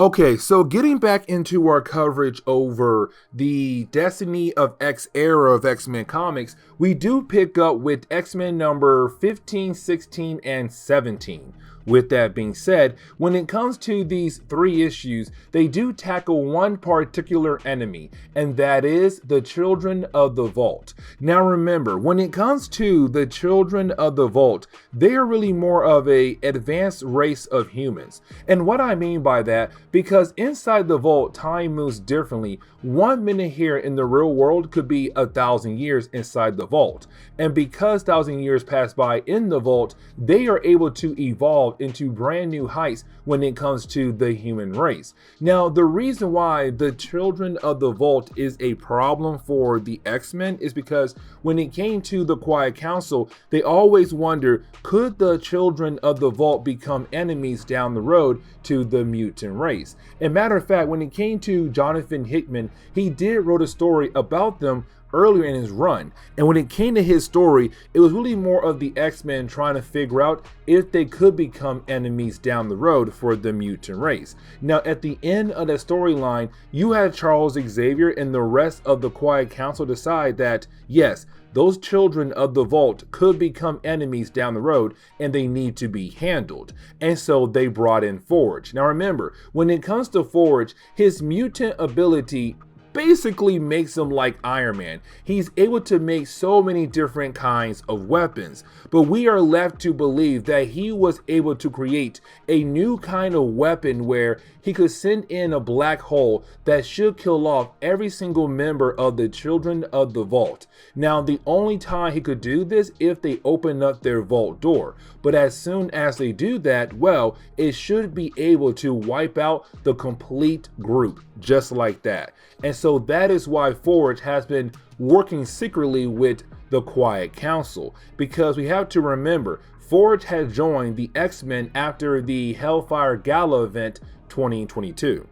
Okay, so getting back into our coverage over the Destiny of X era of X-Men comics, we do pick up with X-Men number 15, 16, and 17. With that being said, when it comes to these 3 issues, they do tackle one particular enemy, and that is the Children of the Vault. Now remember, when it comes to the Children of the Vault, they are really more of an advanced race of humans. And what I mean by that, because inside the Vault, time moves differently. 1 minute here in the real world could be 1,000 years inside the Vault. And because 1,000 years pass by in the Vault, they are able to evolve into brand new heights when it comes to the human race. Now, the reason why the Children of the Vault is a problem for the X-Men is because when it came to the Quiet Council, they always wonder, could the Children of the Vault become enemies down the road to the mutant race? And matter of fact, when it came to Jonathan Hickman, he did wrote a story about them earlier in his run, and when it came to his story, it was really more of the X-Men trying to figure out if they could become enemies down the road for the mutant race. Now at the end of the storyline, you had Charles Xavier and the rest of the Quiet Council decide that yes, those Children of the Vault could become enemies down the road and they need to be handled. And so they brought in Forge. Now remember, when it comes to Forge, his mutant ability basically makes him like Iron Man. He's able to make so many different kinds of weapons, but we are left to believe that he was able to create a new kind of weapon where he could send in a black hole that should kill off every single member of the Children of the Vault. Now, the only time he could do this if they open up their vault door, but as soon as they do that, well, it should be able to wipe out the complete group just like that. And so that is why Forge has been working secretly with the Quiet Council, because we have to remember Forge had joined the X-Men after the Hellfire Gala event 2022.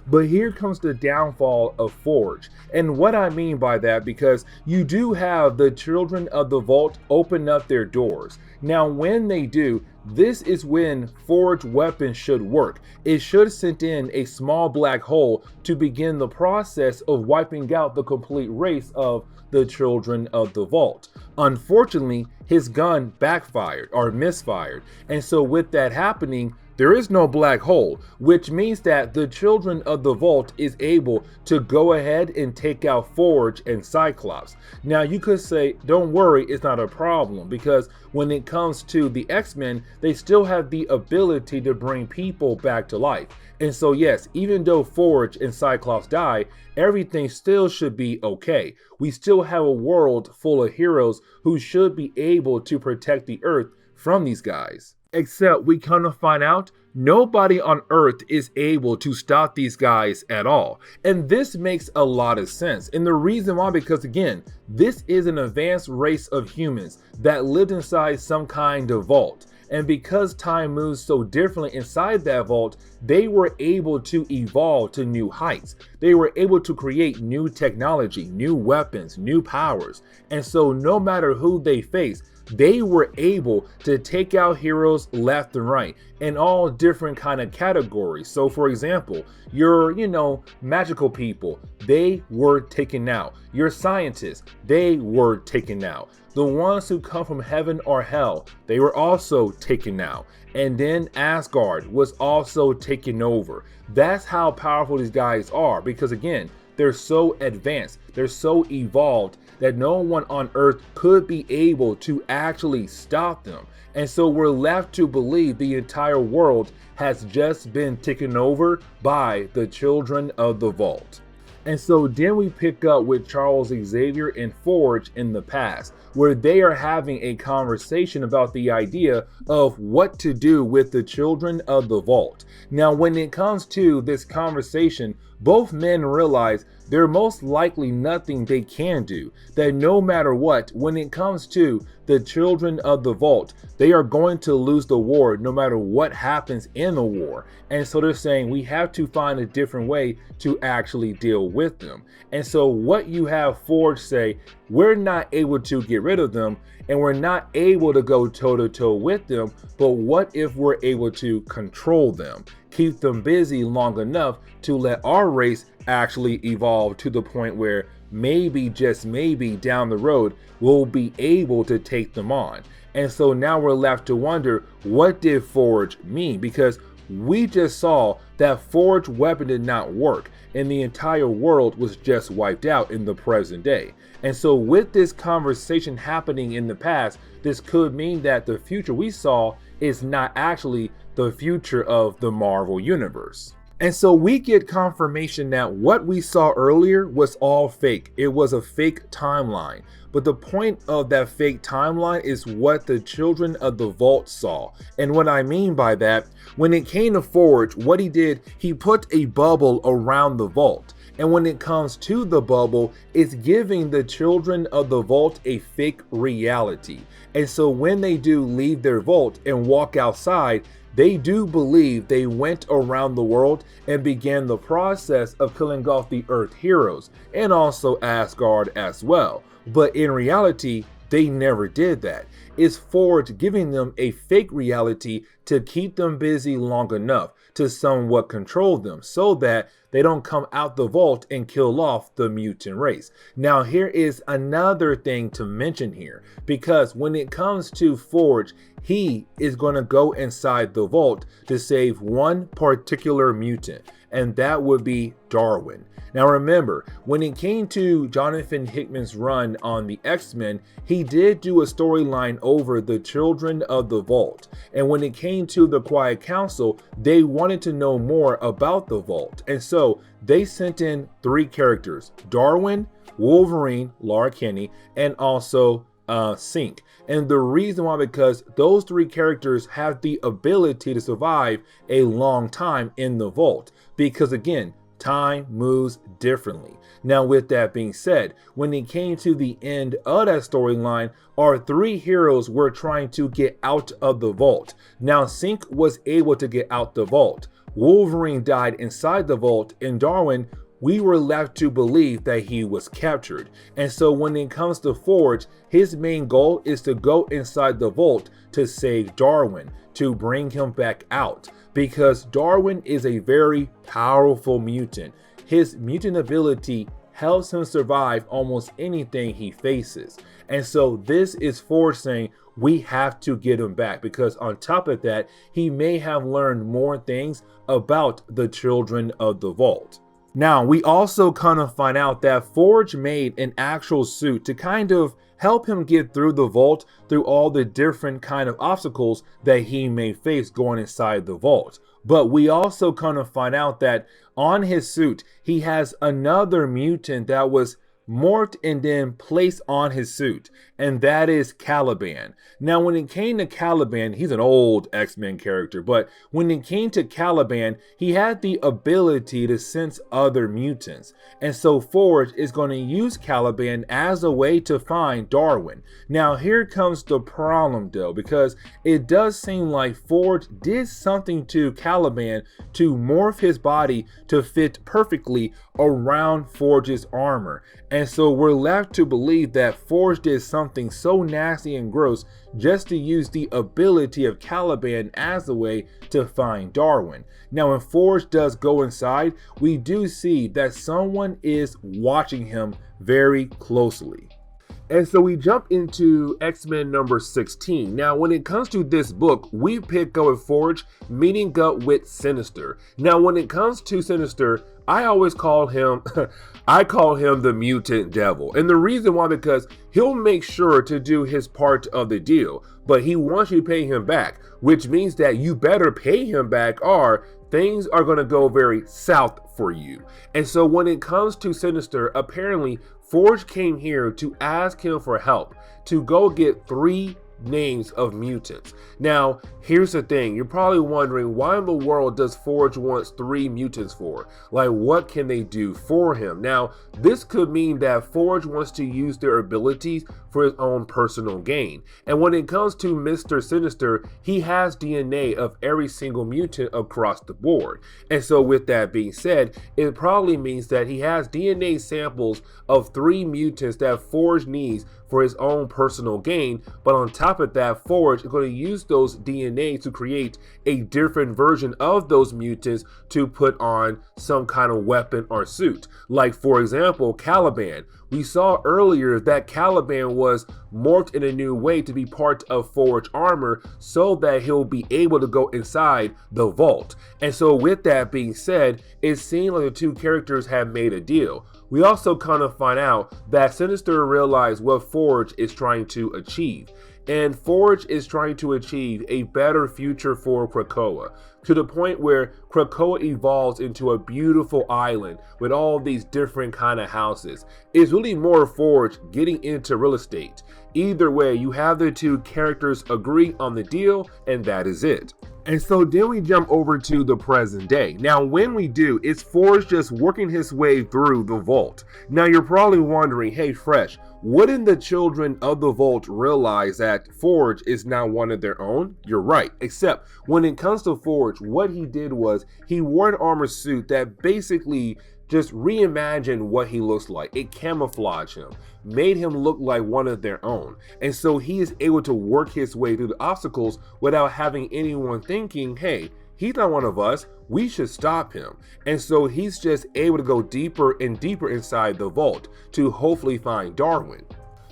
But here comes the downfall of Forge. And what I mean by that, because you do have the Children of the Vault open up their doors. Now, when they do, this is when Forge weapons should work. It should send in a small black hole to begin the process of wiping out the complete race of the Children of the Vault. Unfortunately, his gun backfired or misfired. And so with that happening, there is no black hole, which means that the Children of the Vault is able to go ahead and take out Forge and Cyclops. Now you could say, don't worry, it's not a problem, because when it comes to the X-Men, they still have the ability to bring people back to life. And so yes, even though Forge and Cyclops die, everything still should be okay. We still have a world full of heroes who should be able to protect the Earth from these guys. Except we come to find out nobody on Earth is able to stop these guys at all. And this makes a lot of sense. And the reason why, because again, this is an advanced race of humans that lived inside some kind of vault. And because time moves so differently inside that vault, they were able to evolve to new heights. They were able to create new technology, new weapons, new powers. And so no matter who they face, they were able to take out heroes left and right in all different kind of categories. So for example, your, magical people, they were taken out. Your scientists, they were taken out. The ones who come from heaven or hell, they were also taken out. And then Asgard was also taken over. That's how powerful these guys are, because again, they're so advanced, they're so evolved that no one on Earth could be able to actually stop them. And so we're left to believe the entire world has just been taken over by the Children of the Vault. And so then we pick up with Charles Xavier and Forge in the past, where they are having a conversation about the idea of what to do with the Children of the Vault. Now, when it comes to this conversation, both men realize there's most likely nothing they can do, that no matter what, when it comes to the Children of the Vault, they are going to lose the war no matter what happens in the war. And so they're saying we have to find a different way to actually deal with them. And so what you have Forge say, we're not able to get rid of them and we're not able to go toe to toe with them, but what if we're able to control them? keep them busy long enough to let our race actually evolve to the point where maybe, just maybe, down the road, we'll be able to take them on. And so now we're left to wonder, what did Forge mean? Because we just saw that Forge weapon did not work and the entire world was just wiped out in the present day. And so with this conversation happening in the past, this could mean that the future we saw is not actually the future of the Marvel Universe. And so we get confirmation that what we saw earlier was all fake. It was a fake timeline. But the point of that fake timeline is what the children of the Vault saw. And what I mean by that, when it came to Forge, what he did, he put a bubble around the Vault. And when it comes to the bubble, it's giving the children of the Vault a fake reality. And so when they do leave their Vault and walk outside, they do believe they went around the world and began the process of killing off the Earth heroes and also Asgard as well. But in reality, they never did that. It's Forge giving them a fake reality to keep them busy long enough to somewhat control them so that they don't come out the Vault and kill off the mutant race. Now, here is another thing to mention here, because when it comes to Forge, he is going to go inside the Vault to save one particular mutant, and that would be Darwin. Now remember, when it came to Jonathan Hickman's run on the X-Men, he did do a storyline over the children of the Vault. And when it came to the Quiet Council, they wanted to know more about the Vault. And so they sent in 3 characters: Darwin, Wolverine, Laura Kinney, and also Sync. And the reason why, because those 3 characters have the ability to survive a long time in the Vault. Because again, time moves differently. Now, with that being said, when it came to the end of that storyline, our 3 heroes were trying to get out of the Vault. Now, Sync was able to get out the Vault. Wolverine died inside the Vault, and Darwin, we were left to believe that he was captured. And so when it comes to Forge, his main goal is to go inside the Vault to save Darwin, to bring him back out. Because Darwin is a very powerful mutant. His mutant ability helps him survive almost anything he faces. And so this is Forge saying, we have to get him back, because on top of that, he may have learned more things about the children of the Vault. Now, we also kind of find out that Forge made an actual suit to kind of help him get through the Vault, through all the different kind of obstacles that he may face going inside the Vault. But we also kind of find out that on his suit, he has another mutant that was morphed and then placed on his suit, and that is Caliban. Now, when it came to Caliban, he's an old X-Men character, but when it came to Caliban, he had the ability to sense other mutants. And so Forge is going to use Caliban as a way to find Darwin. Now, here comes the problem though, because it does seem like Forge did something to Caliban to morph his body to fit perfectly around Forge's armor. And so we're left to believe that Forge did something so nasty and gross just to use the ability of Caliban as a way to find Darwin. Now, when Forge does go inside, we do see that someone is watching him very closely. And so we jump into X-Men number 16. Now, when it comes to this book, we pick up with Forge meeting up with Sinister. Now, when it comes to Sinister, I always call him, I call him the mutant devil. And the reason why, because he'll make sure to do his part of the deal, but he wants you to pay him back, which means that you better pay him back or things are going to go very south for you. And so when it comes to Sinister, apparently Forge came here to ask him for help to go get 3 names of mutants. Now, here's the thing. You're probably wondering, why in the world does Forge wants 3 mutants for? Like, what can they do for him? Now, this could mean that Forge wants to use their abilities for his own personal gain. And when it comes to Mr. Sinister, he has DNA of every single mutant across the board. And so with that being said, it probably means that he has DNA samples of 3 mutants that Forge needs for his own personal gain, but on top of that, Forge is going to use those DNA to create a different version of those mutants to put on some kind of weapon or suit. Like, for example, Caliban. We saw earlier that Caliban was morphed in a new way to be part of Forge armor so that he'll be able to go inside the vault. And so with that being said, it seemed like the two characters had made a deal. We also kind of find out that Sinister realized what Forge is trying to achieve. And Forge is trying to achieve a better future for Krakoa, to the point where Krakoa evolves into a beautiful island with all these different kind of houses. It's really more Forge getting into real estate. Either way, you have the two characters agree on the deal, and that is it. And so then we jump over to the present day. Now, when we do, it's Forge just working his way through the vault. Now, you're probably wondering, hey, Fresh, wouldn't the children of the vault realize that Forge is now one of their own? You're right, except when it comes to Forge, what he did was he wore an armor suit that basically just reimagined what he looks like. It camouflaged him, made him look like one of their own. And so he is able to work his way through the obstacles without having anyone thinking, hey, he's not one of us, we should stop him. And so he's just able to go deeper and deeper inside the vault to hopefully find Darwin.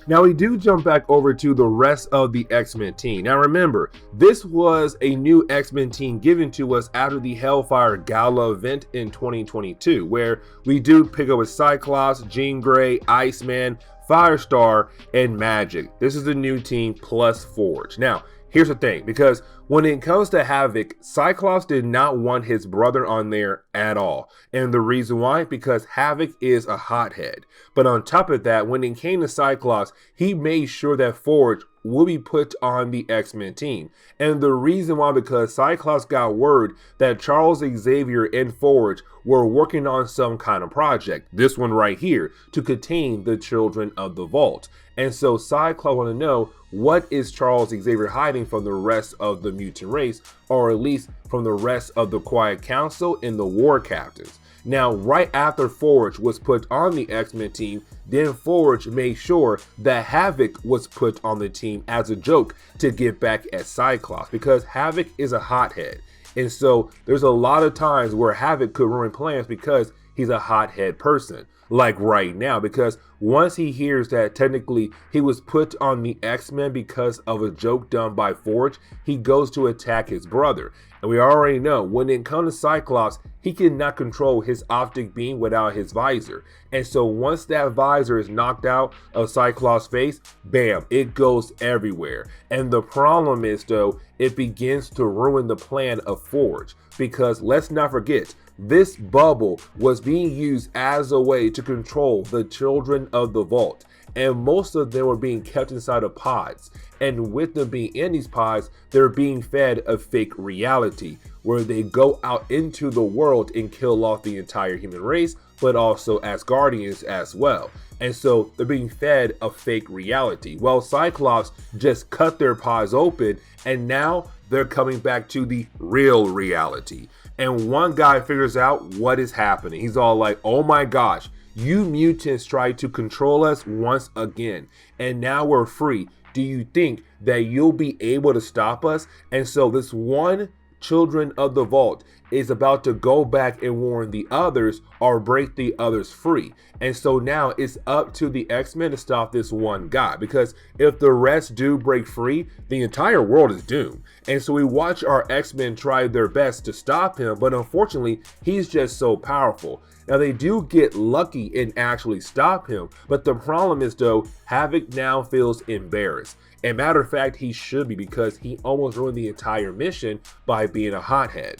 Now we do jump back over to the rest of the X-Men team. Now remember, this was a new X-Men team given to us after the Hellfire Gala event in 2022, where we do pick up with Cyclops, Jean Grey, Iceman, Firestar, and Magic. This is the new team plus Forge. Now, here's the thing, because when it comes to Havoc, Cyclops did not want his brother on there at all. And the reason why? Because Havoc is a hothead. But on top of that, when it came to Cyclops, he made sure that Forge will be put on the X-Men team. And the reason why, because Cyclops got word that Charles Xavier and Forge were working on some kind of project, this one right here, to contain the children of the vault. And so Cyclops want to know, what is Charles Xavier hiding from the rest of the mutant race, or at least from the rest of the Quiet Council and the War Captains? Now, right after Forge was put on the X-Men team, then Forge made sure that Havoc was put on the team as a joke to get back at Cyclops, because Havoc is a hothead. And so there's a lot of times where Havoc could ruin plans because he's a hothead person. Like right now, because once he hears that technically he was put on the X-Men because of a joke done by Forge, he goes to attack his brother. And we already know, when it comes to Cyclops, he cannot control his optic beam without his visor. And so once that visor is knocked out of Cyclops' face, bam, it goes everywhere. And the problem is, though, it begins to ruin the plan of Forge. Because let's not forget, this bubble was being used as a way to control the children of the vault, and most of them were being kept inside of pods. And with them being in these pods, they're being fed a fake reality where they go out into the world and kill off the entire human race, but also Asgardians as well. And so they're being fed a fake reality. Well, Cyclops just cut their pods open, and now they're coming back to the real reality. And one guy figures out what is happening. He's all like, oh my gosh, you mutants tried to control us once again, and now we're free. Do you think that you'll be able to stop us? And so this one children of the vault is about to go back and warn the others or break the others free. And so now it's up to the X-Men to stop this one guy, because if the rest do break free, the entire world is doomed. And so we watch our X-Men try their best to stop him, but unfortunately he's just so powerful. Now they do get lucky and actually stop him, but the problem is, though, Havoc now feels embarrassed. And matter of fact, he should be, because he almost ruined the entire mission by being a hothead.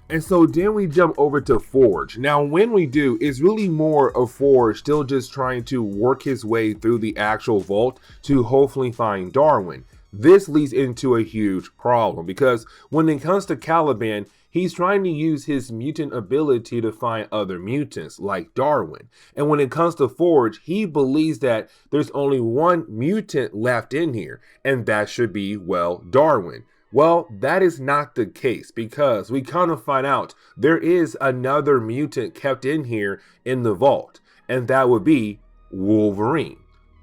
And so then we jump over to Forge. Now when we do, it's really more of Forge still just trying to work his way through the actual vault to hopefully find Darwin. This leads into a huge problem, because when it comes to Caliban, he's trying to use his mutant ability to find other mutants like Darwin. And when it comes to Forge, he believes that there's only one mutant left in here, and that should be, well, Darwin. Well, that is not the case, because we kind of find out there is another mutant kept in here in the vault, and that would be Wolverine.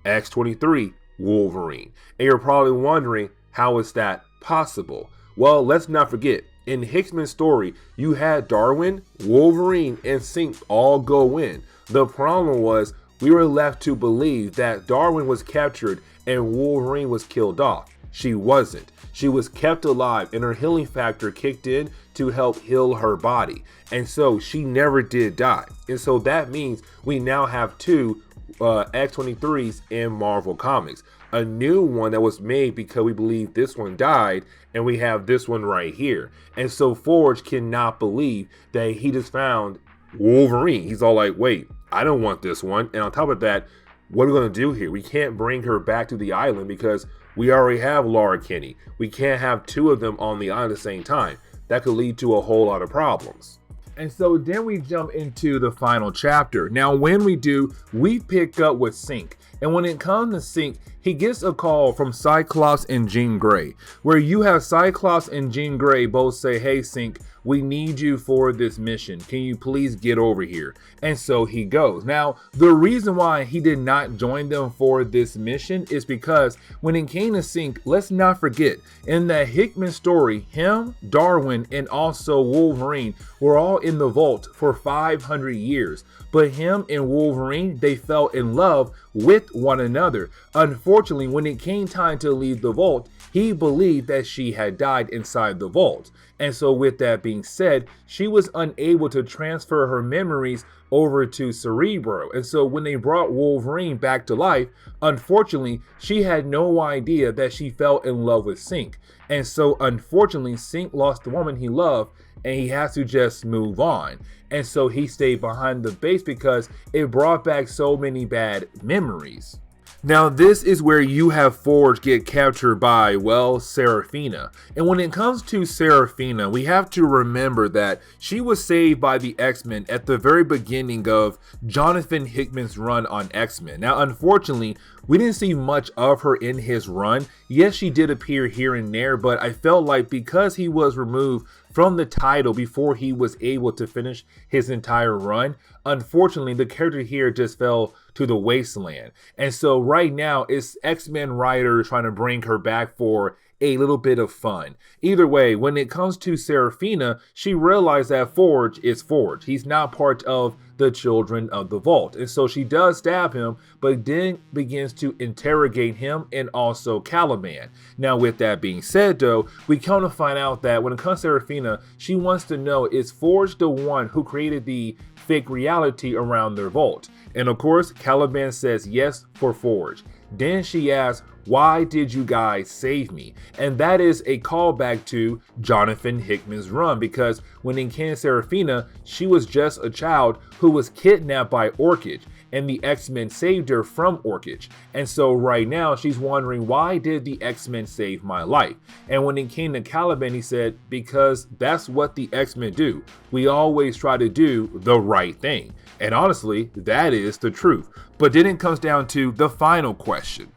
X-23 Wolverine. And you're probably wondering, how is that possible? Well, let's not forget, in Hickman's story, you had Darwin, Wolverine, and Synch all go in. The problem was, we were left to believe that Darwin was captured and Wolverine was killed off. She wasn't. She was kept alive and her healing factor kicked in to help heal her body. And so she never did die. And so that means we now have two X-23s in Marvel Comics. A new one that was made because we believe this one died, and we have this one right here. And so Forge cannot believe that he just found Wolverine. He's all like, wait, I don't want this one. And on top of that, what are we going to do here? We can't bring her back to the island because we already have Laura Kinney. We can't have two of them on the island at the same time. That could lead to a whole lot of problems. And so then we jump into the final chapter. Now, when we do, we pick up with Synch. And when it comes to Synch, he gets a call from Cyclops and Jean Grey, where you have Cyclops and Jean Grey both say, hey, Synch, we need you for this mission. Can you please get over here? And so he goes. Now, the reason why he did not join them for this mission is because when it came to Synch, let's not forget, in that Hickman story, him, Darwin, and also Wolverine were all in the vault for 500 years. But him and Wolverine, they fell in love with one another. Unfortunately, when it came time to leave the vault, he believed that she had died inside the vault. And so with that being said, she was unable to transfer her memories over to Cerebro. And so when they brought Wolverine back to life, unfortunately, she had no idea that she fell in love with Synch. And so unfortunately, Synch lost the woman he loved and he has to just move on. And so he stayed behind the base because it brought back so many bad memories. Now, this is where you have Forge get captured by, well, Seraphina. And when it comes to Seraphina, we have to remember that she was saved by the X-Men at the very beginning of Jonathan Hickman's run on X-Men. Now, unfortunately, we didn't see much of her in his run. Yes, she did appear here and there, but I felt like because he was removed from the title before he was able to finish his entire run, unfortunately, the character here just fell to the wasteland. And so right now, it's X-Men writers trying to bring her back for a little bit of fun. Either way, when it comes to Seraphina, she realized that Forge is Forge. He's not part of the Children of the Vault. And so she does stab him, but then begins to interrogate him and also Caliban. Now, with that being said, though, we come to find out that when it comes to Seraphina, she wants to know, is Forge the one who created the fake reality around their vault? And of course, Caliban says yes for Forge. Then she asks, why did you guys save me? And that is a callback to Jonathan Hickman's run, because when in Can Seraphina, she was just a child who was kidnapped by Orchid, and the X-Men saved her from Orchid. And so right now she's wondering, why did the X-Men save my life? And when it came to Caliban, he said, because that's what the X-Men do. We always try to do the right thing. And honestly, that is the truth. But then it comes down to the final question.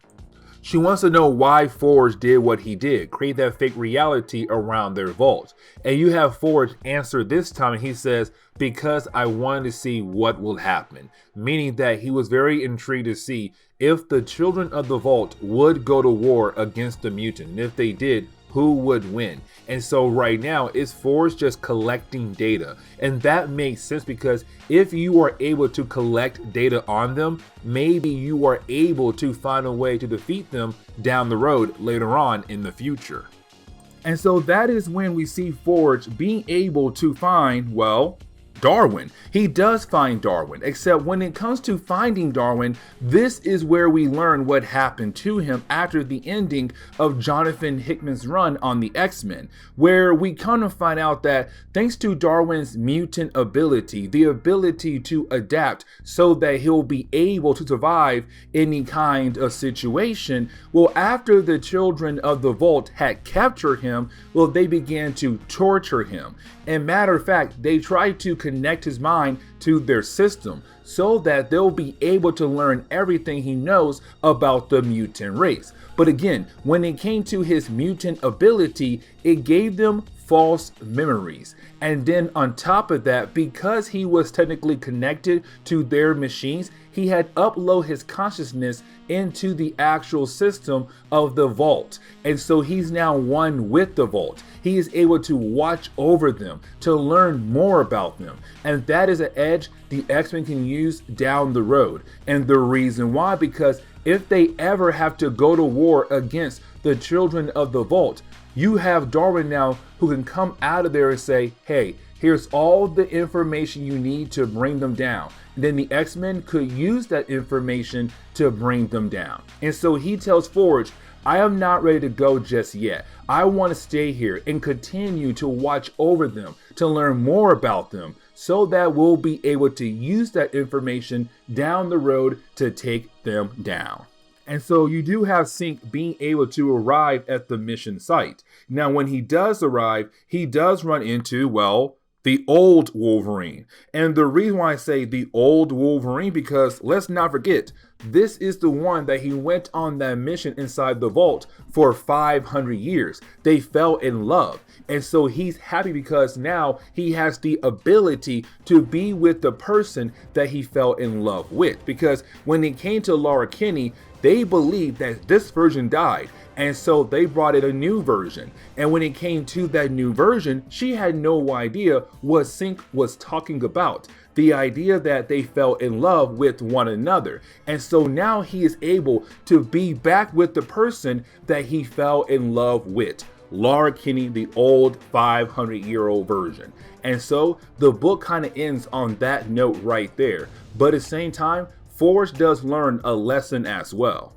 She wants to know why Forge did what he did, create that fake reality around their vault. And you have Forge answer this time, and he says, because I wanted to see what will happen. Meaning that he was very intrigued to see if the Children of the Vault would go to war against the mutant. And if they did, who would win? And so right now, it's Forge just collecting data. And that makes sense, because if you are able to collect data on them, maybe you are able to find a way to defeat them down the road later on in the future. And so that is when we see Forge being able to find, well, Darwin. He does find Darwin, except when it comes to finding Darwin, this is where we learn what happened to him after the ending of Jonathan Hickman's run on the X-Men, where we kind of find out that thanks to Darwin's mutant ability, the ability to adapt so that he'll be able to survive any kind of situation, well, after the Children of the Vault had captured him, well, they began to torture him. And matter of fact, they tried to connect his mind to their system so that they'll be able to learn everything he knows about the mutant race. But again, when it came to his mutant ability, it gave them false memories. And then on top of that, because he was technically connected to their machines, he had uploaded his consciousness into the actual system of the vault. And so he's now one with the vault. He is able to watch over them, to learn more about them. And that is an edge the X-Men can use down the road. And the reason why, because if they ever have to go to war against the children of the vault, you have Darwin now who can come out of there and say, hey, here's all the information you need to bring them down. And then the X-Men could use that information to bring them down. And so he tells Forge, I am not ready to go just yet. I want to stay here and continue to watch over them, to learn more about them, so that we'll be able to use that information down the road to take them down. And so you do have Sync being able to arrive at the mission site. Now, when he does arrive, he does run into, well, the old Wolverine. And the reason why I say the old Wolverine, because let's not forget, this is the one that he went on that mission inside the vault for 500 years. They fell in love. And so he's happy because now he has the ability to be with the person that he fell in love with. Because when it came to Laura Kinney, they believed that this version died, and so they brought in a new version. And when it came to that new version, she had no idea what Sync was talking about. The idea that they fell in love with one another. And so now he is able to be back with the person that he fell in love with. Laura Kinney, the old 500-year-old version. And so the book kind of ends on that note right there. But at the same time, Forge does learn a lesson as well.